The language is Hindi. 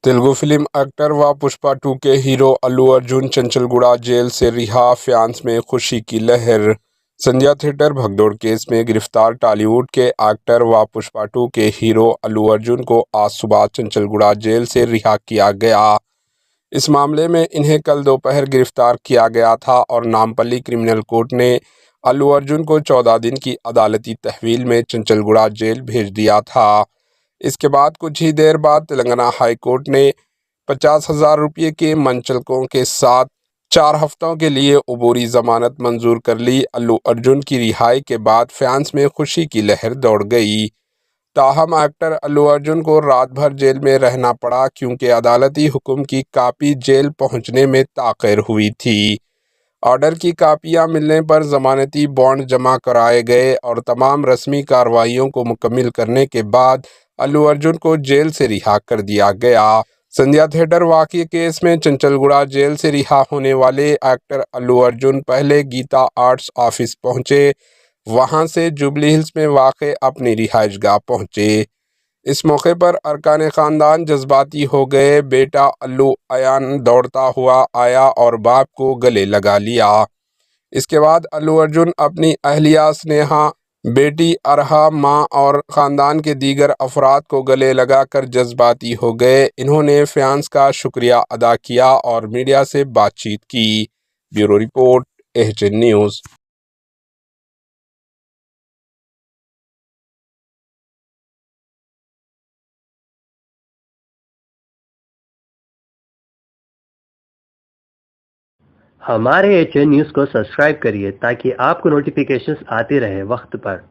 तेलुगु फिल्म एक्टर व पुष्पा 2 के हीरो अल्लू अर्जुन चंचलगुड़ा जेल से रिहा, फैंस में खुशी की लहर। संध्या थिएटर भगदौड़ केस में गिरफ्तार टॉलीवुड के एक्टर व पुष्पा 2 के हीरो अल्लू अर्जुन को आज सुबह चंचलगुड़ा जेल से रिहा किया गया। इस मामले में इन्हें कल दोपहर गिरफ्तार किया गया था और नामपल्ली क्रिमिनल कोर्ट ने अल्लू अर्जुन को 14 दिन की अदालती तहवील में चंचलगुड़ा जेल भेज दिया था। इसके बाद कुछ ही देर बाद तेलंगाना हाई कोर्ट ने 50,000 रुपये के मंचलकों के साथ 4 हफ्तों के लिए अबूरी जमानत मंजूर कर ली। अल्लू अर्जुन की रिहाई के बाद फैंस में खुशी की लहर दौड़ गई। ताहम एक्टर अल्लू अर्जुन को रात भर जेल में रहना पड़ा क्योंकि अदालती हुक्म की कापी जेल पहुंचने में ताख़िर हुई थी। ऑर्डर की कापियां मिलने पर जमानती बॉन्ड जमा कराए गए और तमाम रस्मी कार्रवाइयों को मुकम्मल करने के बाद अल्लू अर्जुन को जेल से रिहा कर दिया गया। संध्या थिएटर वाक़ई केस में चंचलगुड़ा जेल से रिहा होने वाले एक्टर अल्लू अर्जुन पहले गीता आर्ट्स ऑफिस पहुंचे, वहां से जुबली हिल्स में वाक़ अपनी रिहाइशगाह पहुंचे। इस मौके पर अरकान ख़ानदान जज्बाती हो गए। बेटा अल्लू अयान दौड़ता हुआ आया और बाप को गले लगा लिया। इसके बाद अल्लू अर्जुन अपनी अहलिया स्नेहा, बेटी अरहा, मां और ख़ानदान के दीगर अफराद को गले लगाकर जज्बाती हो गए। इन्होंने फैंस का शुक्रिया अदा किया और मीडिया से बातचीत की। Bureau report, HN news. हमारे एचएन न्यूज़ को सब्सक्राइब करिए ताकि आपको नोटिफिकेशंस आते रहे वक्त पर।